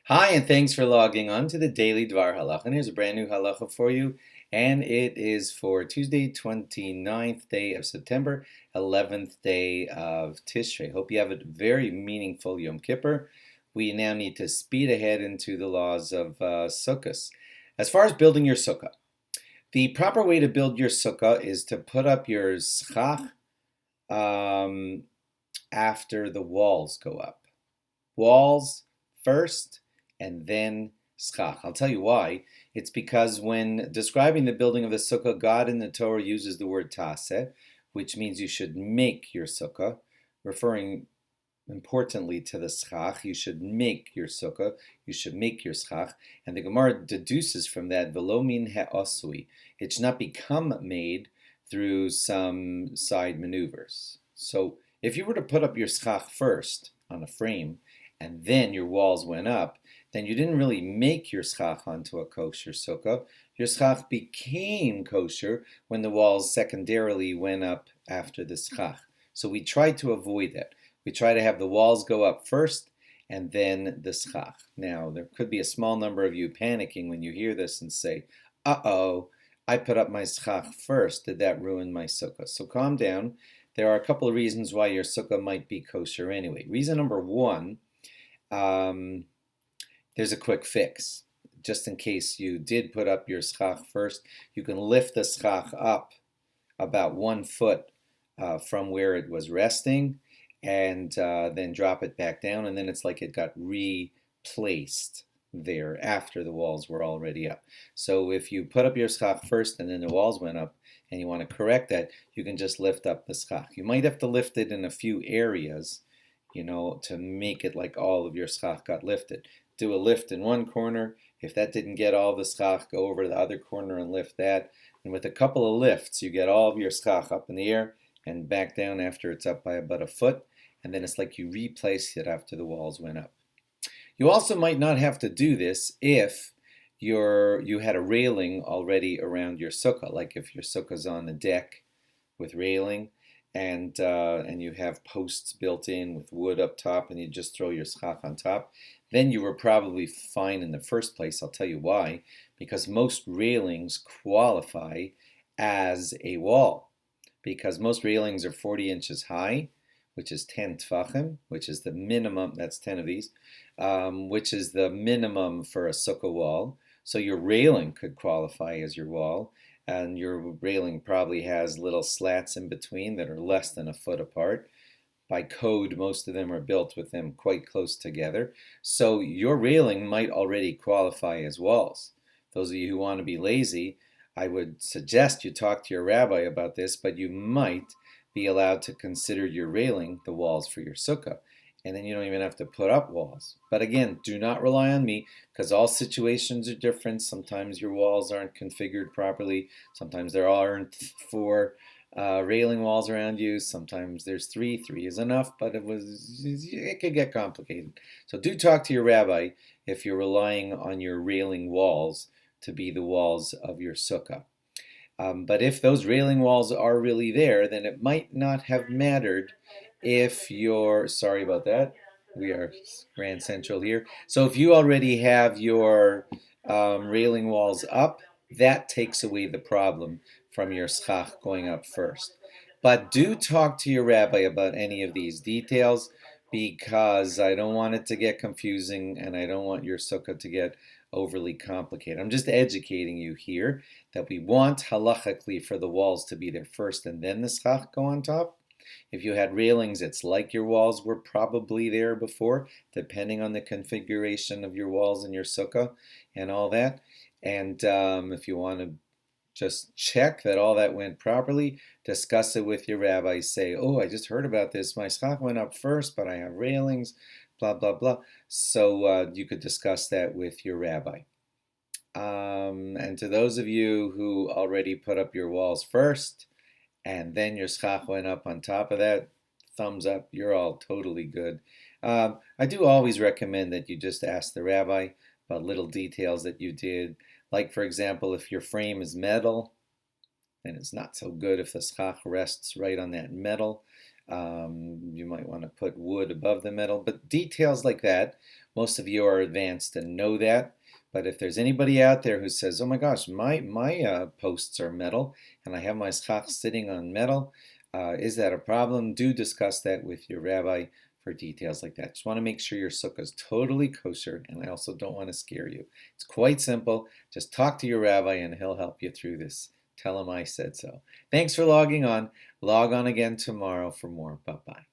Hi, and thanks for logging on to the Daily DVAR Halacha. And here's a brand new halacha for you, and it is for Tuesday, 29th day of September, 11th day of Tishrei. Hope you have a very meaningful Yom Kippur. We now need to speed ahead into the laws of Sukkot. As far as building your sukkah, the proper way to build your sukkah is to put up your schach after the walls go up. Walls first and then schach. I'll tell you why. It's because when describing the building of the sukkah, God in the Torah uses the word taseh, which means you should make your sukkah, referring importantly to the schach. You should make your sukkah, you should make your schach. And the Gemara deduces from that, velo min ha'asui. It should not become made through some side maneuvers. So if you were to put up your schach first on a frame, and then your walls went up, then you didn't really make your schach onto a kosher sukkah. Your schach became kosher when the walls secondarily went up after the schach. So we try to avoid that. We try to have the walls go up first and then the schach. Now, there could be a small number of you panicking when you hear this and say, uh-oh, I put up my schach first. Did that ruin my sukkah? So calm down. There are a couple of reasons why your sukkah might be kosher anyway. Reason number one, there's a quick fix. Just in case you did put up your schach first, you can lift the schach up about 1 foot from where it was resting and then drop it back down, and then it's like it got replaced there after the walls were already up. So if you put up your schach first and then the walls went up and you want to correct that, you can just lift up the schach. You might have to lift it in a few areas, to make it like all of your schach got lifted. Do a lift in one corner. If that didn't get all the schach, go over to the other corner and lift that. And with a couple of lifts, you get all of your schach up in the air and back down after it's up by about a foot. And then it's like you replaced it after the walls went up. You also might not have to do this if you had a railing already around your sukkah, like if your sukkah's on the deck with railing, and you have posts built in with wood up top, and you just throw your schach on top, then you were probably fine in the first place. I'll tell you why. Because most railings qualify as a wall. Because most railings are 40 inches high, which is 10 tfachim, which is the minimum, that's 10 of these, which is the minimum for a sukkah wall. So your railing could qualify as your wall. And your railing probably has little slats in between that are less than a foot apart. By code, most of them are built with them quite close together. So your railing might already qualify as walls. Those of you who want to be lazy, I would suggest you talk to your rabbi about this, but you might be allowed to consider your railing the walls for your sukkah. And then you don't even have to put up walls. But again, do not rely on me, because all situations are different. Sometimes your walls aren't configured properly. Sometimes there aren't 4 railing walls around you. Sometimes there's 3. 3 is enough, but it could get complicated. So do talk to your rabbi if you're relying on your railing walls to be the walls of your sukkah. But if those railing walls are really there, then it might not have mattered if you're, sorry about that, we are Grand Central here. So if you already have your railing walls up, that takes away the problem from your schach going up first. But do talk to your rabbi about any of these details, because I don't want it to get confusing and I don't want your sukkah to get overly complicated. I'm just educating you here that we want halachically for the walls to be there first and then the schach go on top. If you had railings, it's like your walls were probably there before, depending on the configuration of your walls and your sukkah and all that. And if you want to just check that all that went properly, discuss it with your rabbi. Say, oh, I just heard about this. My schach went up first, but I have railings, blah, blah, blah. So you could discuss that with your rabbi. And to those of you who already put up your walls first, and then your schach went up on top of that, thumbs up, you're all totally good. I do always recommend that you just ask the rabbi about little details that you did. Like, for example, if your frame is metal, then it's not so good if the schach rests right on that metal. You might want to put wood above the metal, but details like that, most of you are advanced and know that. But if there's anybody out there who says, "Oh my gosh, my posts are metal, and I have my schach sitting on metal," is that a problem? Do discuss that with your rabbi for details like that. Just want to make sure your sukkah is totally kosher, and I also don't want to scare you. It's quite simple. Just talk to your rabbi, and he'll help you through this. Tell him I said so. Thanks for logging on. Log on again tomorrow for more. Bye-bye.